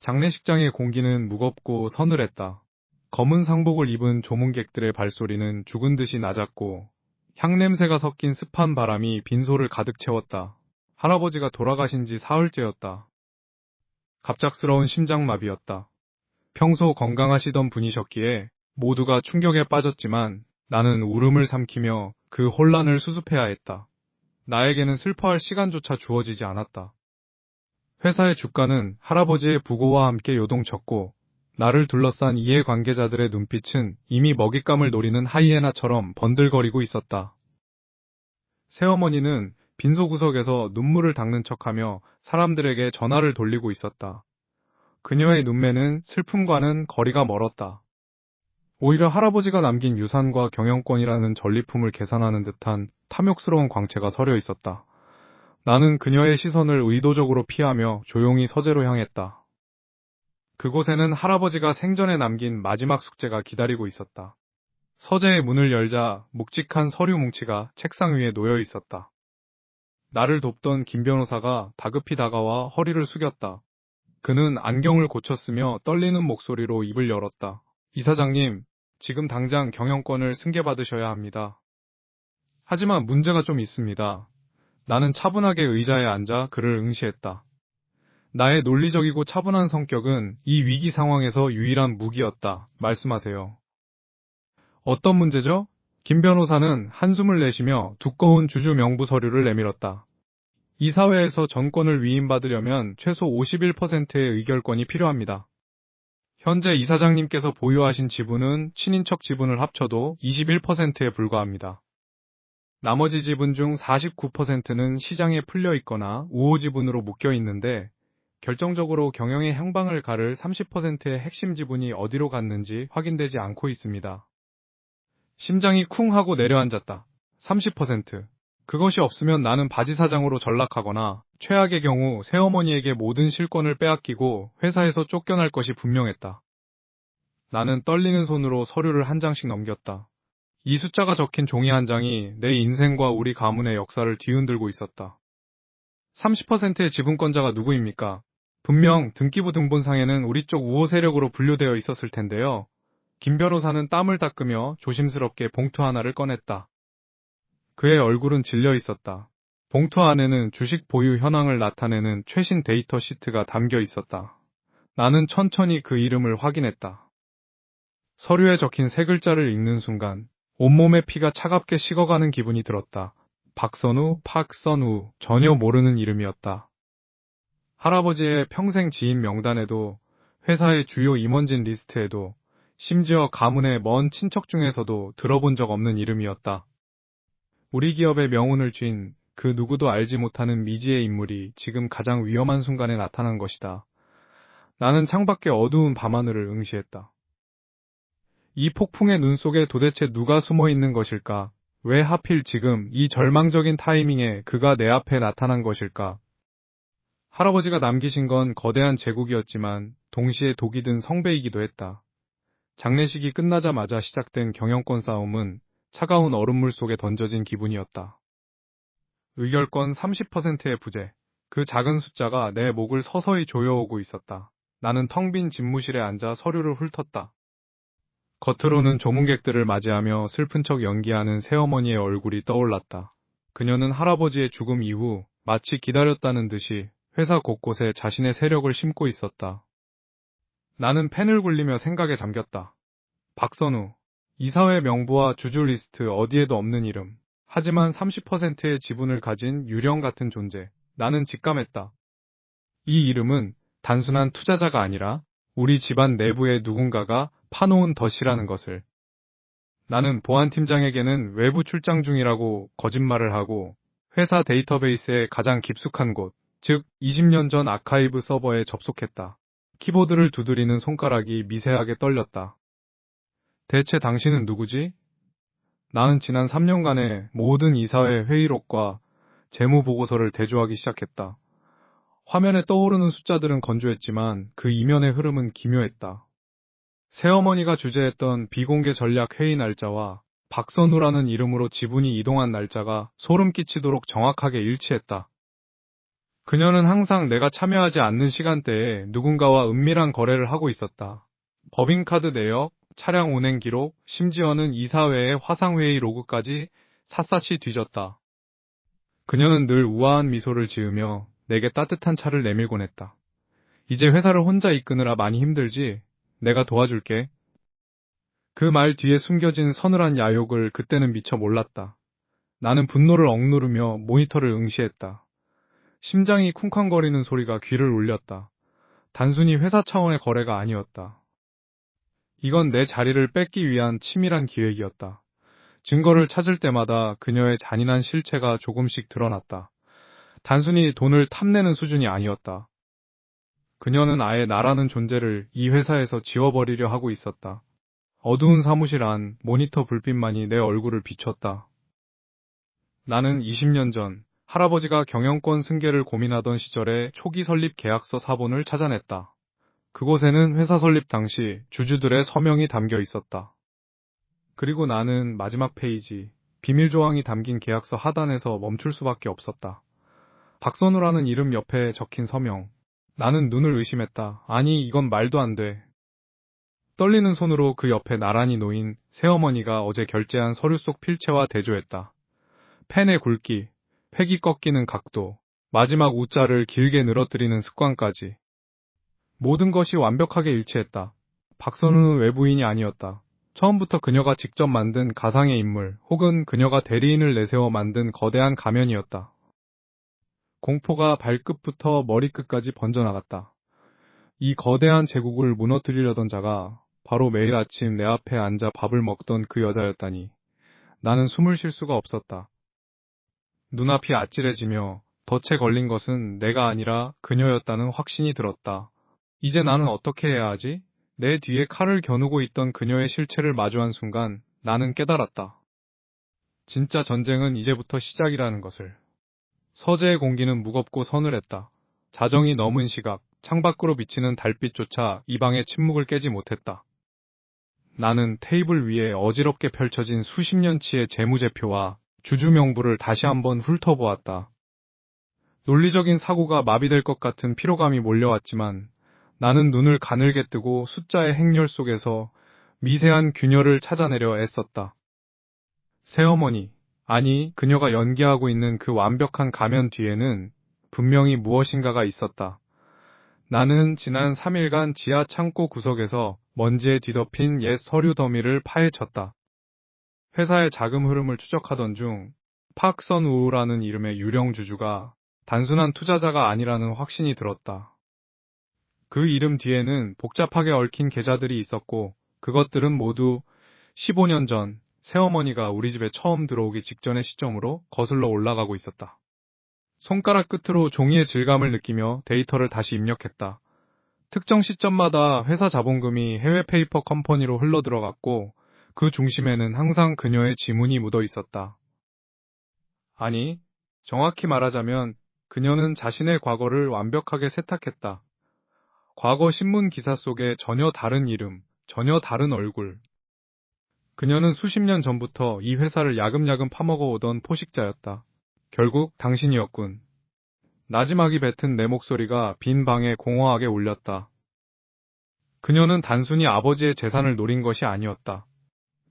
장례식장의 공기는 무겁고 서늘했다. 검은 상복을 입은 조문객들의 발소리는 죽은 듯이 낮았고 향냄새가 섞인 습한 바람이 빈소를 가득 채웠다. 할아버지가 돌아가신 지 사흘째였다. 갑작스러운 심장마비였다. 평소 건강하시던 분이셨기에 모두가 충격에 빠졌지만 나는 울음을 삼키며 그 혼란을 수습해야 했다. 나에게는 슬퍼할 시간조차 주어지지 않았다. 회사의 주가는 할아버지의 부고와 함께 요동쳤고 나를 둘러싼 이해관계자들의 눈빛은 이미 먹잇감을 노리는 하이에나처럼 번들거리고 있었다. 새어머니는 빈소 구석에서 눈물을 닦는 척하며 사람들에게 전화를 돌리고 있었다. 그녀의 눈매는 슬픔과는 거리가 멀었다. 오히려 할아버지가 남긴 유산과 경영권이라는 전리품을 계산하는 듯한 탐욕스러운 광채가 서려 있었다. 나는 그녀의 시선을 의도적으로 피하며 조용히 서재로 향했다. 그곳에는 할아버지가 생전에 남긴 마지막 숙제가 기다리고 있었다. 서재의 문을 열자 묵직한 서류 뭉치가 책상 위에 놓여 있었다. 나를 돕던 김 변호사가 다급히 다가와 허리를 숙였다. 그는 안경을 고쳤으며 떨리는 목소리로 입을 열었다. 이사장님, 지금 당장 경영권을 승계받으셔야 합니다. 하지만 문제가 좀 있습니다. 나는 차분하게 의자에 앉아 그를 응시했다. 나의 논리적이고 차분한 성격은 이 위기 상황에서 유일한 무기였다. 말씀하세요. 어떤 문제죠? 김 변호사는 한숨을 내쉬며 두꺼운 주주 명부 서류를 내밀었다. 이사회에서 전권을 위임받으려면 최소 51%의 의결권이 필요합니다. 현재 이사장님께서 보유하신 지분은 친인척 지분을 합쳐도 21%에 불과합니다. 나머지 지분 중 49%는 시장에 풀려 있거나 우호 지분으로 묶여 있는데 결정적으로 경영의 향방을 가를 30%의 핵심 지분이 어디로 갔는지 확인되지 않고 있습니다. 심장이 쿵 하고 내려앉았다. 30%. 그것이 없으면 나는 바지 사장으로 전락하거나 최악의 경우 새어머니에게 모든 실권을 빼앗기고 회사에서 쫓겨날 것이 분명했다. 나는 떨리는 손으로 서류를 한 장씩 넘겼다. 이 숫자가 적힌 종이 한 장이 내 인생과 우리 가문의 역사를 뒤흔들고 있었다. 30%의 지분권자가 누구입니까? 분명 등기부 등본상에는 우리 쪽 우호 세력으로 분류되어 있었을 텐데요. 김 변호사는 땀을 닦으며 조심스럽게 봉투 하나를 꺼냈다. 그의 얼굴은 질려 있었다. 봉투 안에는 주식 보유 현황을 나타내는 최신 데이터 시트가 담겨 있었다. 나는 천천히 그 이름을 확인했다. 서류에 적힌 세 글자를 읽는 순간 온몸의 피가 차갑게 식어가는 기분이 들었다. 박선우, 박선우, 전혀 모르는 이름이었다. 할아버지의 평생 지인 명단에도 회사의 주요 임원진 리스트에도 심지어 가문의 먼 친척 중에서도 들어본 적 없는 이름이었다. 우리 기업의 명운을 쥔 그 누구도 알지 못하는 미지의 인물이 지금 가장 위험한 순간에 나타난 것이다. 나는 창밖의 어두운 밤하늘을 응시했다. 이 폭풍의 눈 속에 도대체 누가 숨어 있는 것일까? 왜 하필 지금 이 절망적인 타이밍에 그가 내 앞에 나타난 것일까? 할아버지가 남기신 건 거대한 제국이었지만 동시에 독이 든 성배이기도 했다. 장례식이 끝나자마자 시작된 경영권 싸움은 차가운 얼음물 속에 던져진 기분이었다. 의결권 30%의 부재. 그 작은 숫자가 내 목을 서서히 조여오고 있었다. 나는 텅 빈 집무실에 앉아 서류를 훑었다. 겉으로는 조문객들을 맞이하며 슬픈 척 연기하는 새어머니의 얼굴이 떠올랐다. 그녀는 할아버지의 죽음 이후 마치 기다렸다는 듯이 회사 곳곳에 자신의 세력을 심고 있었다. 나는 펜을 굴리며 생각에 잠겼다. 박선우, 이사회 명부와 주주 리스트 어디에도 없는 이름. 하지만 30%의 지분을 가진 유령 같은 존재. 나는 직감했다. 이 이름은 단순한 투자자가 아니라 우리 집안 내부의 누군가가 파놓은 덫이라는 것을. 나는 보안팀장에게는 외부 출장 중이라고 거짓말을 하고 회사 데이터베이스의 가장 깊숙한 곳, 즉 20년 전 아카이브 서버에 접속했다. 키보드를 두드리는 손가락이 미세하게 떨렸다. 대체 당신은 누구지? 나는 지난 3년간의 모든 이사회 회의록과 재무보고서를 대조하기 시작했다. 화면에 떠오르는 숫자들은 건조했지만 그 이면의 흐름은 기묘했다. 새어머니가 주재했던 비공개 전략 회의 날짜와 박선우라는 이름으로 지분이 이동한 날짜가 소름 끼치도록 정확하게 일치했다. 그녀는 항상 내가 참여하지 않는 시간대에 누군가와 은밀한 거래를 하고 있었다. 법인카드 내역, 차량 운행 기록, 심지어는 이사회의 화상회의 로그까지 샅샅이 뒤졌다. 그녀는 늘 우아한 미소를 지으며 내게 따뜻한 차를 내밀곤 했다. 이제 회사를 혼자 이끄느라 많이 힘들지? 내가 도와줄게. 그 말 뒤에 숨겨진 서늘한 야욕을 그때는 미처 몰랐다. 나는 분노를 억누르며 모니터를 응시했다. 심장이 쿵쾅거리는 소리가 귀를 울렸다. 단순히 회사 차원의 거래가 아니었다. 이건 내 자리를 뺏기 위한 치밀한 기획이었다. 증거를 찾을 때마다 그녀의 잔인한 실체가 조금씩 드러났다. 단순히 돈을 탐내는 수준이 아니었다. 그녀는 아예 나라는 존재를 이 회사에서 지워버리려 하고 있었다. 어두운 사무실 안 모니터 불빛만이 내 얼굴을 비췄다. 나는 20년 전 할아버지가 경영권 승계를 고민하던 시절에 초기 설립 계약서 사본을 찾아냈다. 그곳에는 회사 설립 당시 주주들의 서명이 담겨 있었다. 그리고 나는 마지막 페이지, 비밀 조항이 담긴 계약서 하단에서 멈출 수밖에 없었다. 박선우라는 이름 옆에 적힌 서명. 나는 눈을 의심했다. 아니, 이건 말도 안 돼. 떨리는 손으로 그 옆에 나란히 놓인 새어머니가 어제 결제한 서류 속 필체와 대조했다. 펜의 굵기, 획이 꺾이는 각도, 마지막 우자를 길게 늘어뜨리는 습관까지. 모든 것이 완벽하게 일치했다. 박선우는 외부인이 아니었다. 처음부터 그녀가 직접 만든 가상의 인물 혹은 그녀가 대리인을 내세워 만든 거대한 가면이었다. 공포가 발끝부터 머리끝까지 번져나갔다. 이 거대한 제국을 무너뜨리려던 자가 바로 매일 아침 내 앞에 앉아 밥을 먹던 그 여자였다니. 나는 숨을 쉴 수가 없었다. 눈앞이 아찔해지며 덫에 걸린 것은 내가 아니라 그녀였다는 확신이 들었다. 이제 나는 어떻게 해야 하지? 내 뒤에 칼을 겨누고 있던 그녀의 실체를 마주한 순간 나는 깨달았다. 진짜 전쟁은 이제부터 시작이라는 것을. 서재의 공기는 무겁고 서늘했다. 자정이 넘은 시각, 창밖으로 비치는 달빛조차 이 방의 침묵을 깨지 못했다. 나는 테이블 위에 어지럽게 펼쳐진 수십 년치의 재무제표와 주주 명부를 다시 한번 훑어보았다. 논리적인 사고가 마비될 것 같은 피로감이 몰려왔지만 나는 눈을 가늘게 뜨고 숫자의 행렬 속에서 미세한 균열을 찾아내려 애썼다. 새어머니, 아니 그녀가 연기하고 있는 그 완벽한 가면 뒤에는 분명히 무엇인가가 있었다. 나는 지난 3일간 지하 창고 구석에서 먼지에 뒤덮인 옛 서류 더미를 파헤쳤다. 회사의 자금 흐름을 추적하던 중 팍선 우라는 이름의 유령 주주가 단순한 투자자가 아니라는 확신이 들었다. 그 이름 뒤에는 복잡하게 얽힌 계좌들이 있었고 그것들은 모두 15년 전 새어머니가 우리 집에 처음 들어오기 직전의 시점으로 거슬러 올라가고 있었다. 손가락 끝으로 종이의 질감을 느끼며 데이터를 다시 입력했다. 특정 시점마다 회사 자본금이 해외 페이퍼 컴퍼니로 흘러들어갔고 그 중심에는 항상 그녀의 지문이 묻어 있었다. 아니, 정확히 말하자면 그녀는 자신의 과거를 완벽하게 세탁했다. 과거 신문 기사 속에 전혀 다른 이름, 전혀 다른 얼굴. 그녀는 수십 년 전부터 이 회사를 야금야금 파먹어 오던 포식자였다. 결국 당신이었군. 나지막이 뱉은 내 목소리가 빈 방에 공허하게 울렸다. 그녀는 단순히 아버지의 재산을 노린 것이 아니었다.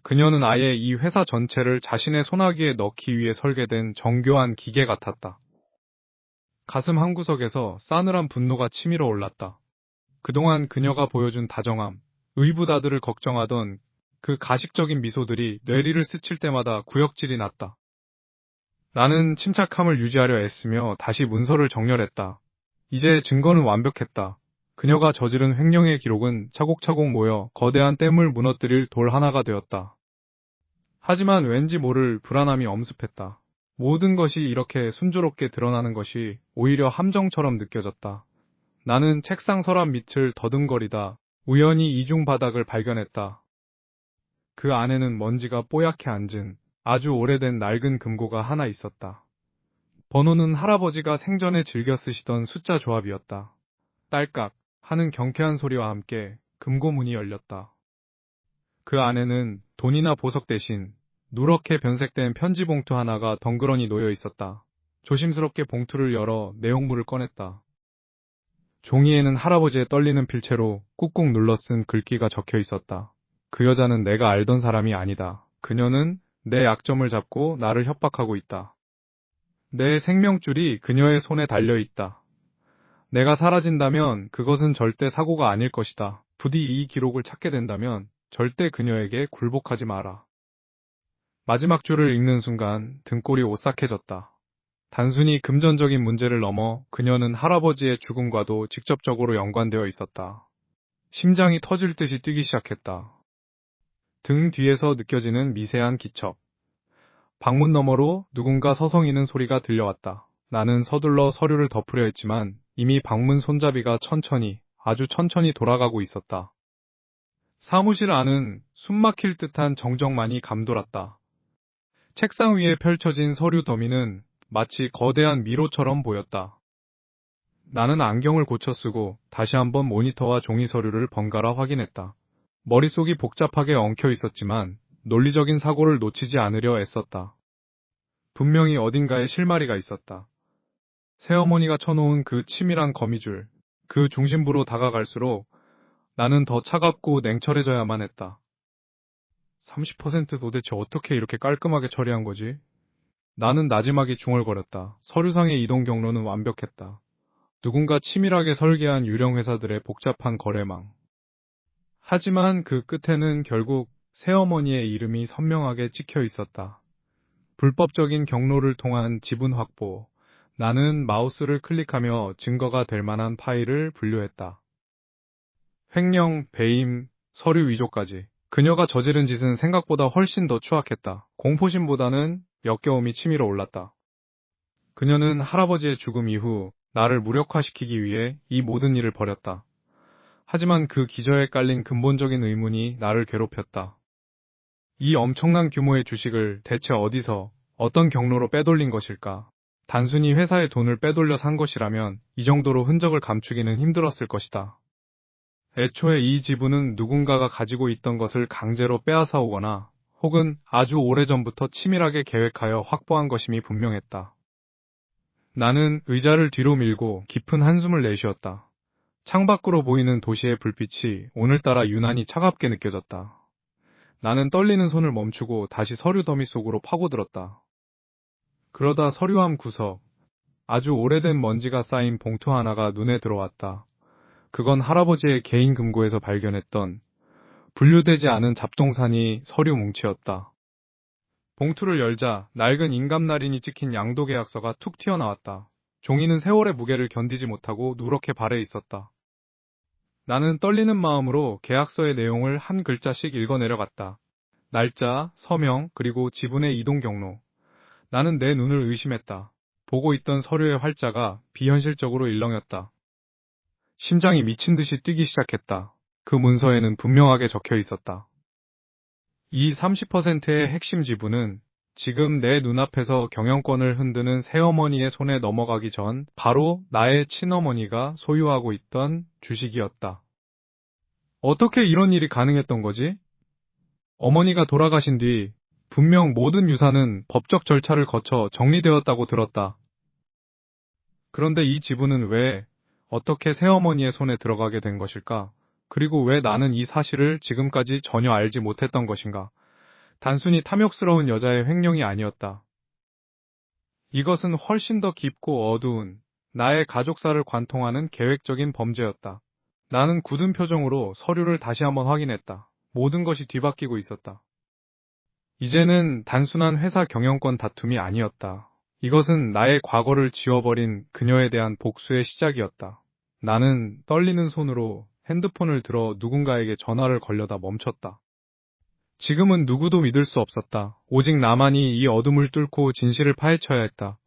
그녀는 아예 이 회사 전체를 자신의 손아귀에 넣기 위해 설계된 정교한 기계 같았다. 가슴 한구석에서 싸늘한 분노가 치밀어 올랐다. 그동안 그녀가 보여준 다정함, 의붓아들을 걱정하던 그 가식적인 미소들이 뇌리를 스칠 때마다 구역질이 났다. 나는 침착함을 유지하려 애쓰며 다시 문서를 정렬했다. 이제 증거는 완벽했다. 그녀가 저지른 횡령의 기록은 차곡차곡 모여 거대한 댐을 무너뜨릴 돌 하나가 되었다. 하지만 왠지 모를 불안함이 엄습했다. 모든 것이 이렇게 순조롭게 드러나는 것이 오히려 함정처럼 느껴졌다. 나는 책상 서랍 밑을 더듬거리다 우연히 이중 바닥을 발견했다. 그 안에는 먼지가 뽀얗게 앉은 아주 오래된 낡은 금고가 하나 있었다. 번호는 할아버지가 생전에 즐겨 쓰시던 숫자 조합이었다. 딸깍 하는 경쾌한 소리와 함께 금고 문이 열렸다. 그 안에는 돈이나 보석 대신 누렇게 변색된 편지 봉투 하나가 덩그러니 놓여 있었다. 조심스럽게 봉투를 열어 내용물을 꺼냈다. 종이에는 할아버지의 떨리는 필체로 꾹꾹 눌러 쓴 글귀가 적혀 있었다. 그 여자는 내가 알던 사람이 아니다. 그녀는 내 약점을 잡고 나를 협박하고 있다. 내 생명줄이 그녀의 손에 달려 있다. 내가 사라진다면 그것은 절대 사고가 아닐 것이다. 부디 이 기록을 찾게 된다면 절대 그녀에게 굴복하지 마라. 마지막 줄을 읽는 순간 등골이 오싹해졌다. 단순히 금전적인 문제를 넘어 그녀는 할아버지의 죽음과도 직접적으로 연관되어 있었다. 심장이 터질 듯이 뛰기 시작했다. 등 뒤에서 느껴지는 미세한 기척. 방문 너머로 누군가 서성이는 소리가 들려왔다. 나는 서둘러 서류를 덮으려 했지만 이미 방문 손잡이가 천천히, 아주 천천히 돌아가고 있었다. 사무실 안은 숨막힐 듯한 정적만이 감돌았다. 책상 위에 펼쳐진 서류 더미는 마치 거대한 미로처럼 보였다. 나는 안경을 고쳐 쓰고 다시 한번 모니터와 종이 서류를 번갈아 확인했다. 머릿속이 복잡하게 엉켜 있었지만 논리적인 사고를 놓치지 않으려 애썼다. 분명히 어딘가에 실마리가 있었다. 새어머니가 쳐놓은 그 치밀한 거미줄, 그 중심부로 다가갈수록 나는 더 차갑고 냉철해져야만 했다. 30% 도대체 어떻게 이렇게 깔끔하게 처리한 거지? 나는 나지막이 중얼거렸다. 서류상의 이동 경로는 완벽했다. 누군가 치밀하게 설계한 유령 회사들의 복잡한 거래망. 하지만 그 끝에는 결국 새어머니의 이름이 선명하게 찍혀 있었다. 불법적인 경로를 통한 지분 확보. 나는 마우스를 클릭하며 증거가 될 만한 파일을 분류했다. 횡령, 배임, 서류 위조까지. 그녀가 저지른 짓은 생각보다 훨씬 더 추악했다. 공포심보다는 역겨움이 치밀어 올랐다. 그녀는 할아버지의 죽음 이후 나를 무력화시키기 위해 이 모든 일을 벌였다. 하지만 그 기저에 깔린 근본적인 의문이 나를 괴롭혔다. 이 엄청난 규모의 주식을 대체 어디서, 어떤 경로로 빼돌린 것일까? 단순히 회사의 돈을 빼돌려 산 것이라면 이 정도로 흔적을 감추기는 힘들었을 것이다. 애초에 이 지분은 누군가가 가지고 있던 것을 강제로 빼앗아 오거나 혹은 아주 오래전부터 치밀하게 계획하여 확보한 것임이 분명했다. 나는 의자를 뒤로 밀고 깊은 한숨을 내쉬었다. 창밖으로 보이는 도시의 불빛이 오늘따라 유난히 차갑게 느껴졌다. 나는 떨리는 손을 멈추고 다시 서류 더미 속으로 파고들었다. 그러다 서류함 구석, 아주 오래된 먼지가 쌓인 봉투 하나가 눈에 들어왔다. 그건 할아버지의 개인 금고에서 발견했던 분류되지 않은 잡동사니 서류 뭉치였다. 봉투를 열자 낡은 인감날인이 찍힌 양도계약서가 툭 튀어나왔다. 종이는 세월의 무게를 견디지 못하고 누렇게 발해 있었다. 나는 떨리는 마음으로 계약서의 내용을 한 글자씩 읽어내려갔다. 날짜, 서명, 그리고 지분의 이동 경로. 나는 내 눈을 의심했다. 보고 있던 서류의 활자가 비현실적으로 일렁였다. 심장이 미친 듯이 뛰기 시작했다. 그 문서에는 분명하게 적혀 있었다. 이 30%의 핵심 지분은 지금 내 눈앞에서 경영권을 흔드는 새어머니의 손에 넘어가기 전 바로 나의 친어머니가 소유하고 있던 주식이었다. 어떻게 이런 일이 가능했던 거지? 어머니가 돌아가신 뒤 분명 모든 유산은 법적 절차를 거쳐 정리되었다고 들었다. 그런데 이 지분은 왜, 어떻게 새어머니의 손에 들어가게 된 것일까? 그리고 왜 나는 이 사실을 지금까지 전혀 알지 못했던 것인가? 단순히 탐욕스러운 여자의 횡령이 아니었다. 이것은 훨씬 더 깊고 어두운 나의 가족사를 관통하는 계획적인 범죄였다. 나는 굳은 표정으로 서류를 다시 한번 확인했다. 모든 것이 뒤바뀌고 있었다. 이제는 단순한 회사 경영권 다툼이 아니었다. 이것은 나의 과거를 지워버린 그녀에 대한 복수의 시작이었다. 나는 떨리는 손으로 핸드폰을 들어 누군가에게 전화를 걸려다 멈췄다. 지금은 누구도 믿을 수 없었다. 오직 나만이 이 어둠을 뚫고 진실을 파헤쳐야 했다.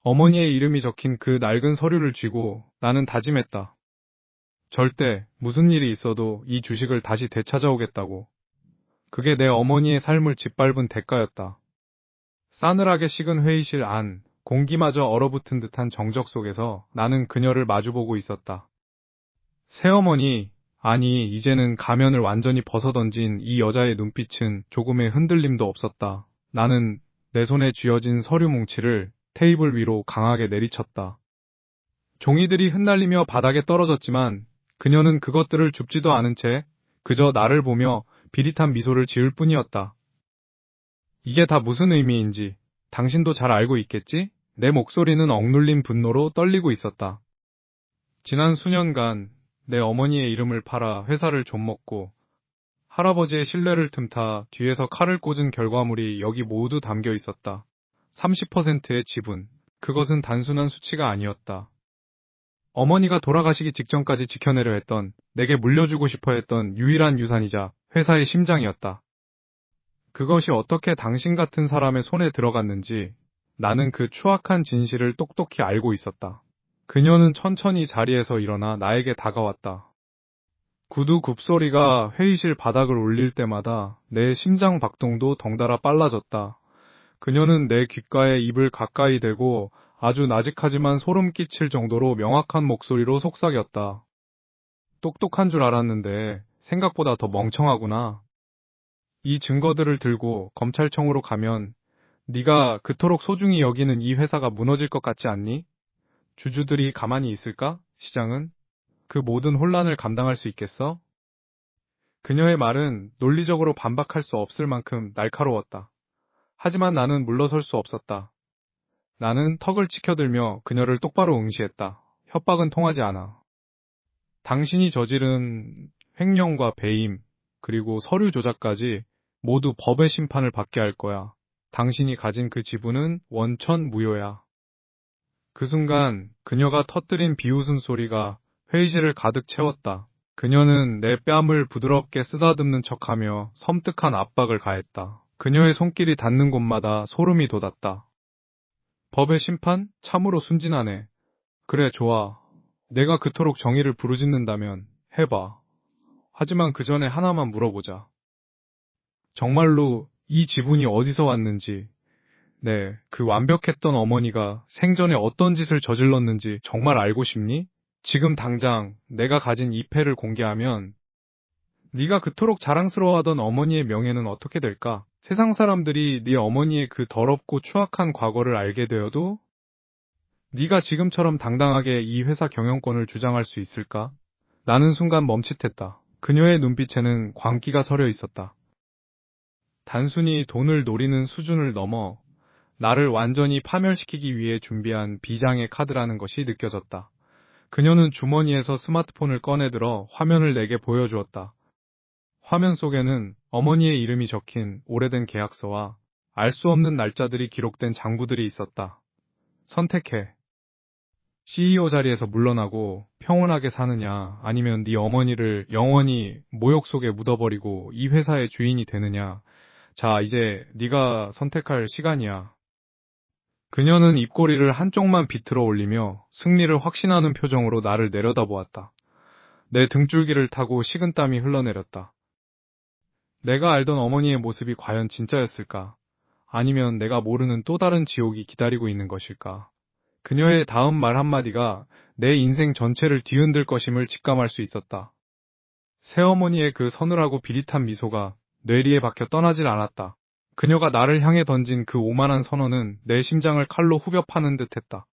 어머니의 이름이 적힌 그 낡은 서류를 쥐고 나는 다짐했다. 절대 무슨 일이 있어도 이 주식을 다시 되찾아오겠다고. 그게 내 어머니의 삶을 짓밟은 대가였다. 싸늘하게 식은 회의실 안, 공기마저 얼어붙은 듯한 정적 속에서 나는 그녀를 마주보고 있었다. 새어머니, 아니 이제는 가면을 완전히 벗어던진 이 여자의 눈빛은 조금의 흔들림도 없었다. 나는 내 손에 쥐어진 서류 뭉치를 테이블 위로 강하게 내리쳤다. 종이들이 흩날리며 바닥에 떨어졌지만 그녀는 그것들을 줍지도 않은 채 그저 나를 보며 비릿한 미소를 지을 뿐이었다. 이게 다 무슨 의미인지 당신도 잘 알고 있겠지? 내 목소리는 억눌린 분노로 떨리고 있었다. 지난 수년간 내 어머니의 이름을 팔아 회사를 좀먹고 할아버지의 신뢰를 틈타 뒤에서 칼을 꽂은 결과물이 여기 모두 담겨 있었다. 30%의 지분. 그것은 단순한 수치가 아니었다. 어머니가 돌아가시기 직전까지 지켜내려 했던, 내게 물려주고 싶어 했던 유일한 유산이자 회사의 심장이었다. 그것이 어떻게 당신 같은 사람의 손에 들어갔는지 나는 그 추악한 진실을 똑똑히 알고 있었다. 그녀는 천천히 자리에서 일어나 나에게 다가왔다. 구두 굽소리가 회의실 바닥을 울릴 때마다 내 심장 박동도 덩달아 빨라졌다. 그녀는 내 귓가에 입을 가까이 대고 아주 나직하지만 소름 끼칠 정도로 명확한 목소리로 속삭였다. 똑똑한 줄 알았는데 생각보다 더 멍청하구나. 이 증거들을 들고 검찰청으로 가면 네가 그토록 소중히 여기는 이 회사가 무너질 것 같지 않니? 주주들이 가만히 있을까? 시장은? 그 모든 혼란을 감당할 수 있겠어? 그녀의 말은 논리적으로 반박할 수 없을 만큼 날카로웠다. 하지만 나는 물러설 수 없었다. 나는 턱을 치켜들며 그녀를 똑바로 응시했다. 협박은 통하지 않아. 당신이 저지른 횡령과 배임, 그리고 서류 조작까지 모두 법의 심판을 받게 할 거야. 당신이 가진 그 지분은 원천 무효야. 그 순간 그녀가 터뜨린 비웃음 소리가 회의실을 가득 채웠다. 그녀는 내 뺨을 부드럽게 쓰다듬는 척하며 섬뜩한 압박을 가했다. 그녀의 손길이 닿는 곳마다 소름이 돋았다. 법의 심판? 참으로 순진하네. 그래, 좋아. 내가 그토록 정의를 부르짖는다면 해봐. 하지만 그 전에 하나만 물어보자. 정말로 이 지분이 어디서 왔는지, 네, 그 완벽했던 어머니가 생전에 어떤 짓을 저질렀는지 정말 알고 싶니? 지금 당장 내가 가진 이 패를 공개하면 네가 그토록 자랑스러워하던 어머니의 명예는 어떻게 될까? 세상 사람들이 네 어머니의 그 더럽고 추악한 과거를 알게 되어도 네가 지금처럼 당당하게 이 회사 경영권을 주장할 수 있을까? 나는 순간 멈칫했다. 그녀의 눈빛에는 광기가 서려 있었다. 단순히 돈을 노리는 수준을 넘어 나를 완전히 파멸시키기 위해 준비한 비장의 카드라는 것이 느껴졌다. 그녀는 주머니에서 스마트폰을 꺼내들어 화면을 내게 보여주었다. 화면 속에는 어머니의 이름이 적힌 오래된 계약서와 알 수 없는 날짜들이 기록된 장부들이 있었다. 선택해. CEO 자리에서 물러나고 평온하게 사느냐, 아니면 네 어머니를 영원히 모욕 속에 묻어버리고 이 회사의 주인이 되느냐. 자, 이제 네가 선택할 시간이야. 그녀는 입꼬리를 한쪽만 비틀어 올리며 승리를 확신하는 표정으로 나를 내려다보았다. 내 등줄기를 타고 식은땀이 흘러내렸다. 내가 알던 어머니의 모습이 과연 진짜였을까? 아니면 내가 모르는 또 다른 지옥이 기다리고 있는 것일까? 그녀의 다음 말 한마디가 내 인생 전체를 뒤흔들 것임을 직감할 수 있었다. 새어머니의 그 서늘하고 비릿한 미소가 뇌리에 박혀 떠나질 않았다. 그녀가 나를 향해 던진 그 오만한 선언은 내 심장을 칼로 후벼 파는 듯했다.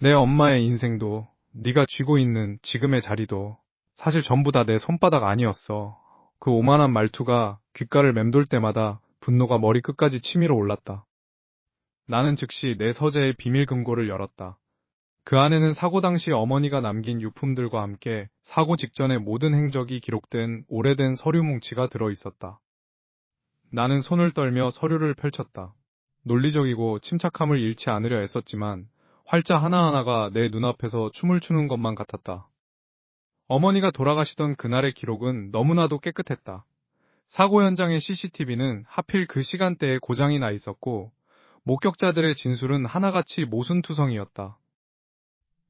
내 엄마의 인생도, 네가 쥐고 있는 지금의 자리도 사실 전부 다 내 손바닥 아니었어. 그 오만한 말투가 귓가를 맴돌 때마다 분노가 머리끝까지 치밀어 올랐다. 나는 즉시 내 서재의 비밀 금고를 열었다. 그 안에는 사고 당시 어머니가 남긴 유품들과 함께 사고 직전의 모든 행적이 기록된 오래된 서류 뭉치가 들어있었다. 나는 손을 떨며 서류를 펼쳤다. 논리적이고 침착함을 잃지 않으려 애썼지만 활자 하나하나가 내 눈앞에서 춤을 추는 것만 같았다. 어머니가 돌아가시던 그날의 기록은 너무나도 깨끗했다. 사고 현장의 CCTV는 하필 그 시간대에 고장이 나 있었고 목격자들의 진술은 하나같이 모순투성이었다.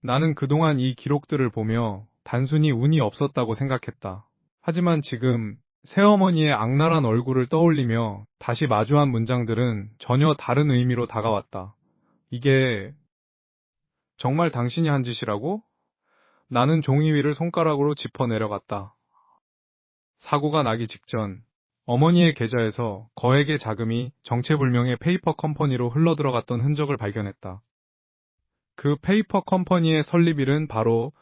나는 그동안 이 기록들을 보며 단순히 운이 없었다고 생각했다. 하지만 지금 새어머니의 악랄한 얼굴을 떠올리며 다시 마주한 문장들은 전혀 다른 의미로 다가왔다. 이게 정말 당신이 한 짓이라고? 나는 종이 위를 손가락으로 짚어 내려갔다. 사고가 나기 직전 어머니의 계좌에서 거액의 자금이 정체불명의 페이퍼 컴퍼니로 흘러들어갔던 흔적을 발견했다. 그 페이퍼 컴퍼니의 설립일은 바로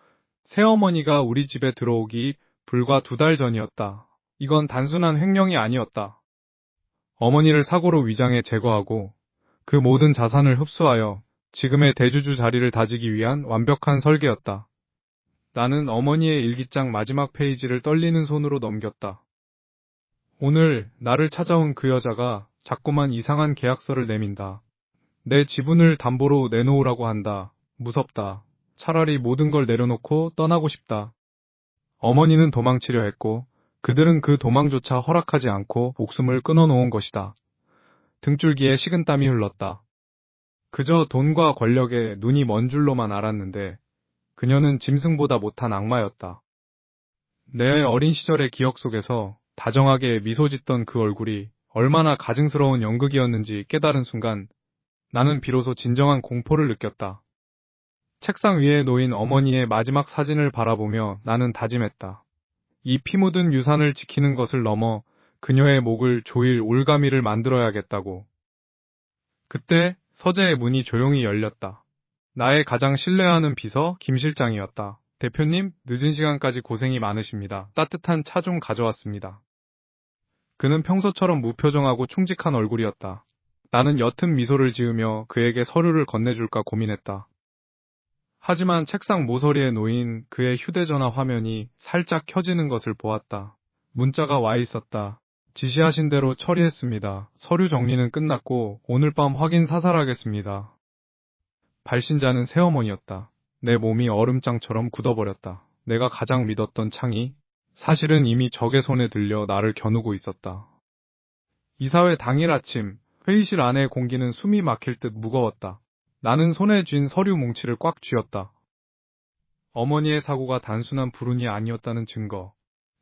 새어머니가 우리 집에 들어오기 불과 2달 전이었다. 이건 단순한 횡령이 아니었다. 어머니를 사고로 위장해 제거하고 그 모든 자산을 흡수하여 지금의 대주주 자리를 다지기 위한 완벽한 설계였다. 나는 어머니의 일기장 마지막 페이지를 떨리는 손으로 넘겼다. 오늘 나를 찾아온 그 여자가 자꾸만 이상한 계약서를 내민다. 내 지분을 담보로 내놓으라고 한다. 무섭다. 차라리 모든 걸 내려놓고 떠나고 싶다. 어머니는 도망치려 했고 그들은 그 도망조차 허락하지 않고 목숨을 끊어놓은 것이다. 등줄기에 식은땀이 흘렀다. 그저 돈과 권력에 눈이 먼 줄로만 알았는데 그녀는 짐승보다 못한 악마였다. 내 어린 시절의 기억 속에서 다정하게 미소 짓던 그 얼굴이 얼마나 가증스러운 연극이었는지 깨달은 순간 나는 비로소 진정한 공포를 느꼈다. 책상 위에 놓인 어머니의 마지막 사진을 바라보며 나는 다짐했다. 이 피 묻은 유산을 지키는 것을 넘어 그녀의 목을 조일 올가미를 만들어야겠다고. 그때 서재의 문이 조용히 열렸다. 나의 가장 신뢰하는 비서 김 실장이었다. 대표님, 늦은 시간까지 고생이 많으십니다. 따뜻한 차 좀 가져왔습니다. 그는 평소처럼 무표정하고 충직한 얼굴이었다. 나는 옅은 미소를 지으며 그에게 서류를 건네줄까 고민했다. 하지만 책상 모서리에 놓인 그의 휴대전화 화면이 살짝 켜지는 것을 보았다. 문자가 와 있었다. 지시하신 대로 처리했습니다. 서류 정리는 끝났고 오늘 밤 확인 사살하겠습니다. 발신자는 새어머니였다. 내 몸이 얼음장처럼 굳어버렸다. 내가 가장 믿었던 창이 사실은 이미 적의 손에 들려 나를 겨누고 있었다. 이사회 당일 아침, 회의실 안의 공기는 숨이 막힐 듯 무거웠다. 나는 손에 쥔 서류 뭉치를 꽉 쥐었다. 어머니의 사고가 단순한 불운이 아니었다는 증거,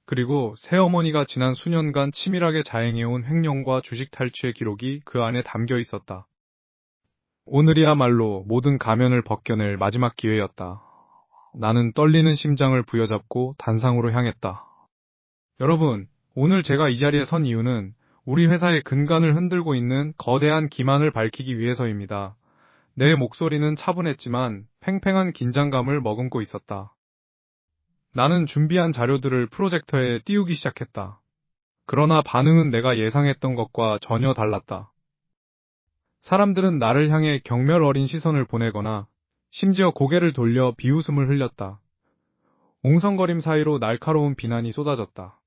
그리고 새어머니가 지난 수년간 치밀하게 자행해온 횡령과 주식 탈취의 기록이 그 안에 담겨 있었다. 오늘이야말로 모든 가면을 벗겨낼 마지막 기회였다. 나는 떨리는 심장을 부여잡고 단상으로 향했다. 여러분, 오늘 제가 이 자리에 선 이유는 우리 회사의 근간을 흔들고 있는 거대한 기만을 밝히기 위해서입니다. 내 목소리는 차분했지만 팽팽한 긴장감을 머금고 있었다. 나는 준비한 자료들을 프로젝터에 띄우기 시작했다. 그러나 반응은 내가 예상했던 것과 전혀 달랐다. 사람들은 나를 향해 경멸 어린 시선을 보내거나 심지어 고개를 돌려 비웃음을 흘렸다. 옹성거림 사이로 날카로운 비난이 쏟아졌다.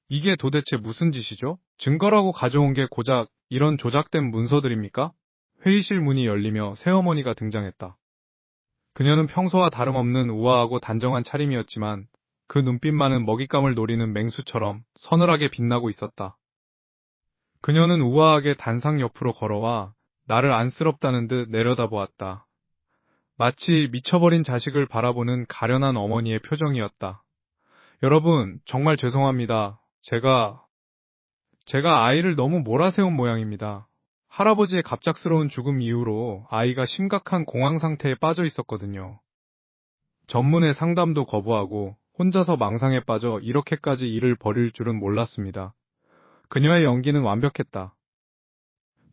이게 도대체 무슨 짓이죠? 증거라고 가져온 게 고작 이런 조작된 문서들입니까? 회의실 문이 열리며 새어머니가 등장했다. 그녀는 평소와 다름없는 우아하고 단정한 차림이었지만 그 눈빛만은 먹잇감을 노리는 맹수처럼 서늘하게 빛나고 있었다. 그녀는 우아하게 단상 옆으로 걸어와 나를 안쓰럽다는 듯 내려다보았다. 마치 미쳐버린 자식을 바라보는 가련한 어머니의 표정이었다. 여러분, 정말 죄송합니다. 제가 아이를 너무 몰아세운 모양입니다. 할아버지의 갑작스러운 죽음 이후로 아이가 심각한 공황 상태에 빠져 있었거든요. 전문의 상담도 거부하고 혼자서 망상에 빠져 이렇게까지 일을 벌일 줄은 몰랐습니다. 그녀의 연기는 완벽했다.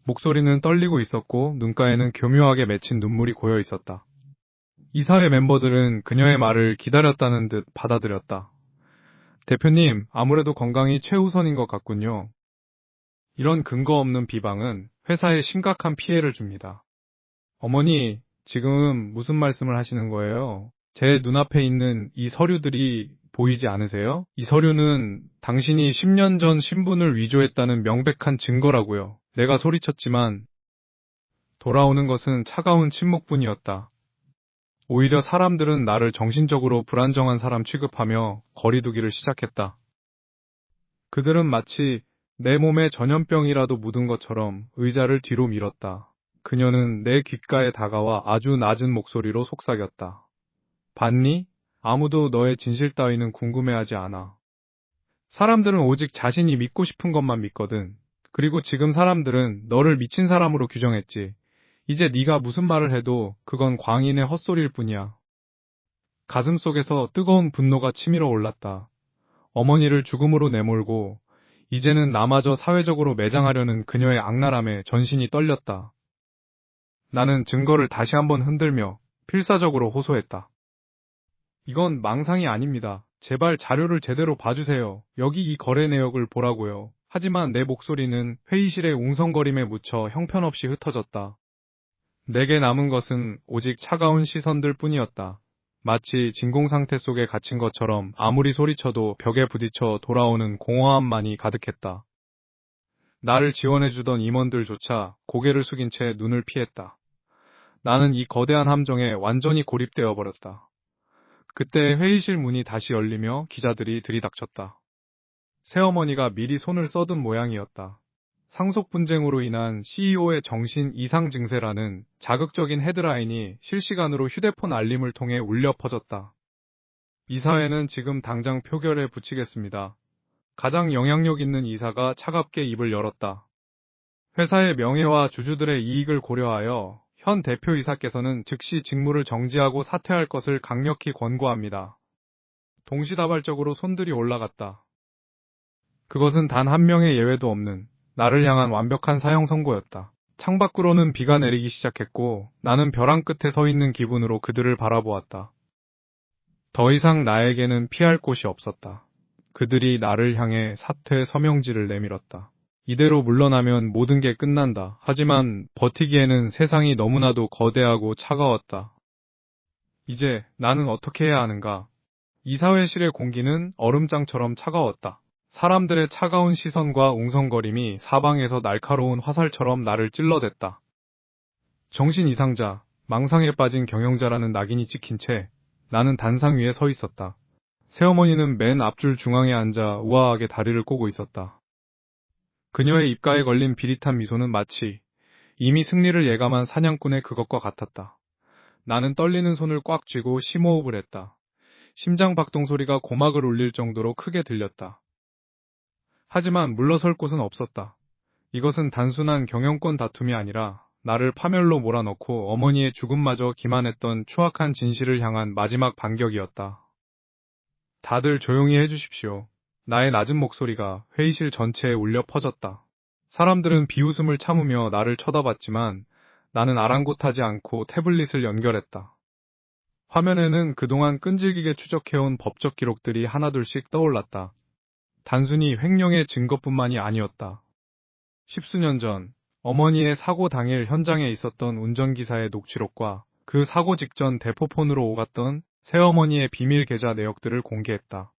목소리는 떨리고 있었고 눈가에는 교묘하게 맺힌 눈물이 고여 있었다. 이사회 멤버들은 그녀의 말을 기다렸다는 듯 받아들였다. 대표님, 아무래도 건강이 최우선인 것 같군요. 이런 근거 없는 비방은 회사에 심각한 피해를 줍니다. 어머니, 지금 무슨 말씀을 하시는 거예요? 제 눈앞에 있는 이 서류들이 보이지 않으세요? 이 서류는 당신이 10년 전 신분을 위조했다는 명백한 증거라고요. 내가 소리쳤지만 돌아오는 것은 차가운 침묵뿐이었다. 오히려 사람들은 나를 정신적으로 불안정한 사람 취급하며 거리두기를 시작했다. 그들은 마치 내 몸에 전염병이라도 묻은 것처럼 의자를 뒤로 밀었다. 그녀는 내 귓가에 다가와 아주 낮은 목소리로 속삭였다. 봤니? 아무도 너의 진실 따위는 궁금해하지 않아. 사람들은 오직 자신이 믿고 싶은 것만 믿거든. 그리고 지금 사람들은 너를 미친 사람으로 규정했지. 이제 네가 무슨 말을 해도 그건 광인의 헛소리일 뿐이야. 가슴속에서 뜨거운 분노가 치밀어 올랐다. 어머니를 죽음으로 내몰고 이제는 나마저 사회적으로 매장하려는 그녀의 악랄함에 전신이 떨렸다. 나는 증거를 다시 한번 흔들며 필사적으로 호소했다. 이건 망상이 아닙니다. 제발 자료를 제대로 봐주세요. 여기 이 거래 내역을 보라고요. 하지만 내 목소리는 회의실의 웅성거림에 묻혀 형편없이 흩어졌다. 내게 남은 것은 오직 차가운 시선들 뿐이었다. 마치 진공 상태 속에 갇힌 것처럼 아무리 소리쳐도 벽에 부딪혀 돌아오는 공허함만이 가득했다. 나를 지원해주던 임원들조차 고개를 숙인 채 눈을 피했다. 나는 이 거대한 함정에 완전히 고립되어 버렸다. 그때 회의실 문이 다시 열리며 기자들이 들이닥쳤다. 새어머니가 미리 손을 써둔 모양이었다. 상속 분쟁으로 인한 CEO의 정신 이상 증세라는 자극적인 헤드라인이 실시간으로 휴대폰 알림을 통해 울려 퍼졌다. 이사회는 지금 당장 표결에 붙이겠습니다. 가장 영향력 있는 이사가 차갑게 입을 열었다. 회사의 명예와 주주들의 이익을 고려하여 현 대표이사께서는 즉시 직무를 정지하고 사퇴할 것을 강력히 권고합니다. 동시다발적으로 손들이 올라갔다. 그것은 단 한 명의 예외도 없는 나를 향한 완벽한 사형 선고였다. 창밖으로는 비가 내리기 시작했고 나는 벼랑 끝에 서 있는 기분으로 그들을 바라보았다. 더 이상 나에게는 피할 곳이 없었다. 그들이 나를 향해 사퇴 서명지를 내밀었다. 이대로 물러나면 모든 게 끝난다. 하지만 버티기에는 세상이 너무나도 거대하고 차가웠다. 이제 나는 어떻게 해야 하는가? 이사회실의 공기는 얼음장처럼 차가웠다. 사람들의 차가운 시선과 웅성거림이 사방에서 날카로운 화살처럼 나를 찔러댔다. 정신 이상자, 망상에 빠진 경영자라는 낙인이 찍힌 채 나는 단상 위에 서 있었다. 새어머니는 맨 앞줄 중앙에 앉아 우아하게 다리를 꼬고 있었다. 그녀의 입가에 걸린 비릿한 미소는 마치 이미 승리를 예감한 사냥꾼의 그것과 같았다. 나는 떨리는 손을 꽉 쥐고 심호흡을 했다. 심장 박동 소리가 고막을 울릴 정도로 크게 들렸다. 하지만 물러설 곳은 없었다. 이것은 단순한 경영권 다툼이 아니라 나를 파멸로 몰아넣고 어머니의 죽음마저 기만했던 추악한 진실을 향한 마지막 반격이었다. 다들 조용히 해주십시오. 나의 낮은 목소리가 회의실 전체에 울려 퍼졌다. 사람들은 비웃음을 참으며 나를 쳐다봤지만 나는 아랑곳하지 않고 태블릿을 연결했다. 화면에는 그동안 끈질기게 추적해온 법적 기록들이 하나둘씩 떠올랐다. 단순히 횡령의 증거뿐만이 아니었다. 십수년 전 어머니의 사고 당일 현장에 있었던 운전기사의 녹취록과 그 사고 직전 대포폰으로 오갔던 새어머니의 비밀 계좌 내역들을 공개했다.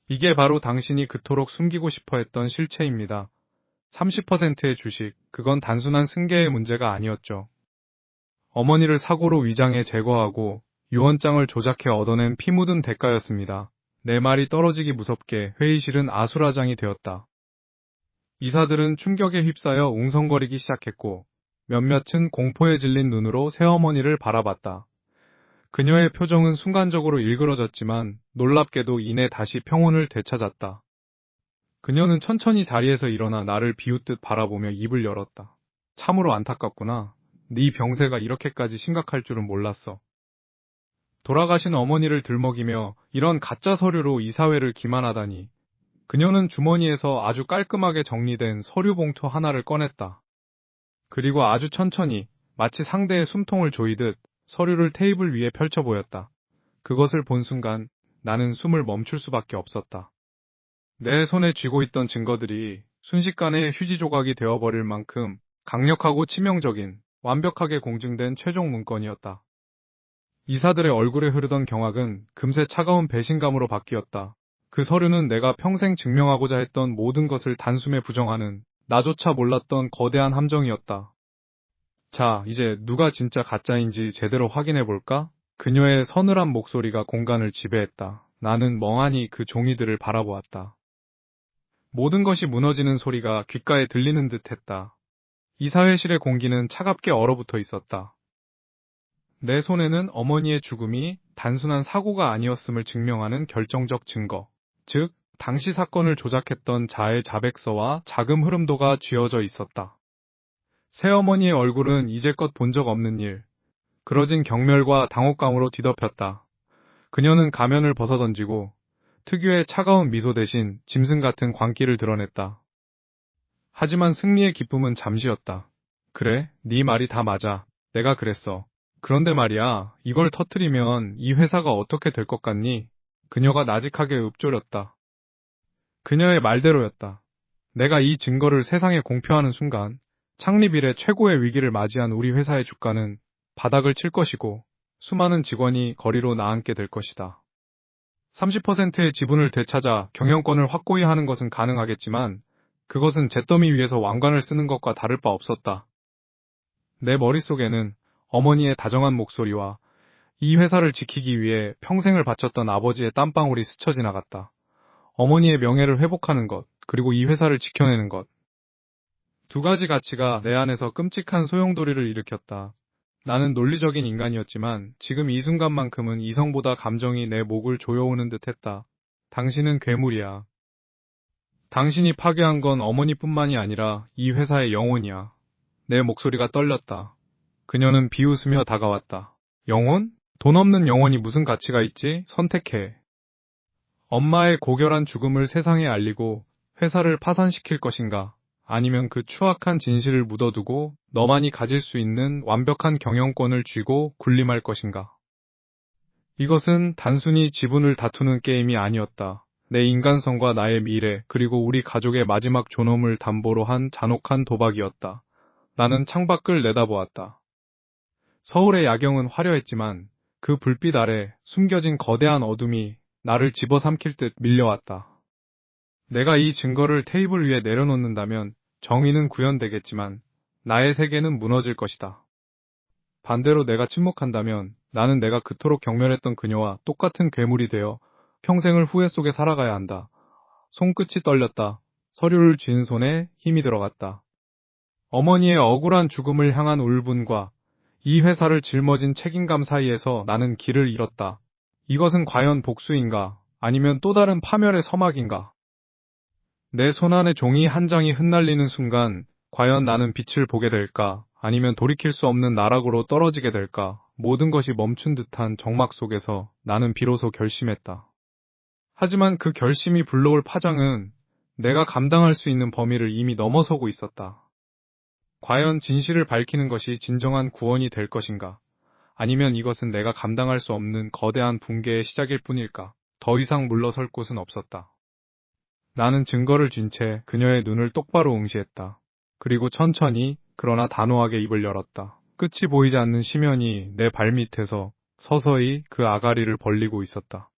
이게 바로 당신이 그토록 숨기고 싶어 했던 실체입니다. 30%의 주식, 그건 단순한 승계의 문제가 아니었죠. 어머니를 사고로 위장해 제거하고 유언장을 조작해 얻어낸 피 묻은 대가였습니다. 내 말이 떨어지기 무섭게 회의실은 아수라장이 되었다. 이사들은 충격에 휩싸여 웅성거리기 시작했고 몇몇은 공포에 질린 눈으로 새어머니를 바라봤다. 그녀의 표정은 순간적으로 일그러졌지만 놀랍게도 이내 다시 평온을 되찾았다. 그녀는 천천히 자리에서 일어나 나를 비웃듯 바라보며 입을 열었다. 참으로 안타깝구나. 네 병세가 이렇게까지 심각할 줄은 몰랐어. 돌아가신 어머니를 들먹이며 이런 가짜 서류로 이사회를 기만하다니. 그녀는 주머니에서 아주 깔끔하게 정리된 서류 봉투 하나를 꺼냈다. 그리고 아주 천천히 마치 상대의 숨통을 조이듯 서류를 테이블 위에 펼쳐 보였다. 그것을 본 순간 나는 숨을 멈출 수밖에 없었다. 내 손에 쥐고 있던 증거들이 순식간에 휴지 조각이 되어버릴 만큼 강력하고 치명적인, 완벽하게 공증된 최종 문건이었다. 이사들의 얼굴에 흐르던 경악은 금세 차가운 배신감으로 바뀌었다. 그 서류는 내가 평생 증명하고자 했던 모든 것을 단숨에 부정하는 나조차 몰랐던 거대한 함정이었다. 자, 이제 누가 진짜 가짜인지 제대로 확인해볼까? 그녀의 서늘한 목소리가 공간을 지배했다. 나는 멍하니 그 종이들을 바라보았다. 모든 것이 무너지는 소리가 귓가에 들리는 듯 했다. 이사회실의 공기는 차갑게 얼어붙어 있었다. 내 손에는 어머니의 죽음이 단순한 사고가 아니었음을 증명하는 결정적 증거, 즉 당시 사건을 조작했던 자의 자백서와 자금 흐름도가 쥐어져 있었다. 새어머니의 얼굴은 이제껏 본 적 없는 일, 그러진 경멸과 당혹감으로 뒤덮였다. 그녀는 가면을 벗어던지고 특유의 차가운 미소 대신 짐승 같은 광기를 드러냈다. 하지만 승리의 기쁨은 잠시였다. 그래, 네 말이 다 맞아. 내가 그랬어. 그런데 말이야, 이걸 터뜨리면 이 회사가 어떻게 될 것 같니? 그녀가 나직하게 읊조렸다. 그녀의 말대로였다. 내가 이 증거를 세상에 공표하는 순간, 창립 이래 최고의 위기를 맞이한 우리 회사의 주가는 바닥을 칠 것이고, 수많은 직원이 거리로 나앉게 될 것이다. 30%의 지분을 되찾아 경영권을 확고히 하는 것은 가능하겠지만, 그것은 잿더미 위에서 왕관을 쓰는 것과 다를 바 없었다. 내 머릿속에는 어머니의 다정한 목소리와 이 회사를 지키기 위해 평생을 바쳤던 아버지의 땀방울이 스쳐 지나갔다. 어머니의 명예를 회복하는 것, 그리고 이 회사를 지켜내는 것. 두 가지 가치가 내 안에서 끔찍한 소용돌이를 일으켰다. 나는 논리적인 인간이었지만 지금 이 순간만큼은 이성보다 감정이 내 목을 조여오는 듯했다. 당신은 괴물이야. 당신이 파괴한 건 어머니뿐만이 아니라 이 회사의 영혼이야. 내 목소리가 떨렸다. 그녀는 비웃으며 다가왔다. 영혼? 돈 없는 영혼이 무슨 가치가 있지? 선택해. 엄마의 고결한 죽음을 세상에 알리고 회사를 파산시킬 것인가? 아니면 그 추악한 진실을 묻어두고 너만이 가질 수 있는 완벽한 경영권을 쥐고 군림할 것인가? 이것은 단순히 지분을 다투는 게임이 아니었다. 내 인간성과 나의 미래, 그리고 우리 가족의 마지막 존엄을 담보로 한 잔혹한 도박이었다. 나는 창밖을 내다보았다. 서울의 야경은 화려했지만 그 불빛 아래 숨겨진 거대한 어둠이 나를 집어삼킬 듯 밀려왔다. 내가 이 증거를 테이블 위에 내려놓는다면 정의는 구현되겠지만 나의 세계는 무너질 것이다. 반대로 내가 침묵한다면 나는 내가 그토록 경멸했던 그녀와 똑같은 괴물이 되어 평생을 후회 속에 살아가야 한다. 손끝이 떨렸다. 서류를 쥔 손에 힘이 들어갔다. 어머니의 억울한 죽음을 향한 울분과 이 회사를 짊어진 책임감 사이에서 나는 길을 잃었다. 이것은 과연 복수인가? 아니면 또 다른 파멸의 서막인가? 내 손안의 종이 한 장이 흩날리는 순간 과연 나는 빛을 보게 될까? 아니면 돌이킬 수 없는 나락으로 떨어지게 될까? 모든 것이 멈춘 듯한 정막 속에서 나는 비로소 결심했다. 하지만 그 결심이 불러올 파장은 내가 감당할 수 있는 범위를 이미 넘어서고 있었다. 과연 진실을 밝히는 것이 진정한 구원이 될 것인가? 아니면 이것은 내가 감당할 수 없는 거대한 붕괴의 시작일 뿐일까? 더 이상 물러설 곳은 없었다. 나는 증거를 쥔 채 그녀의 눈을 똑바로 응시했다. 그리고 천천히, 그러나 단호하게 입을 열었다. 끝이 보이지 않는 심연이 내 발밑에서 서서히 그 아가리를 벌리고 있었다.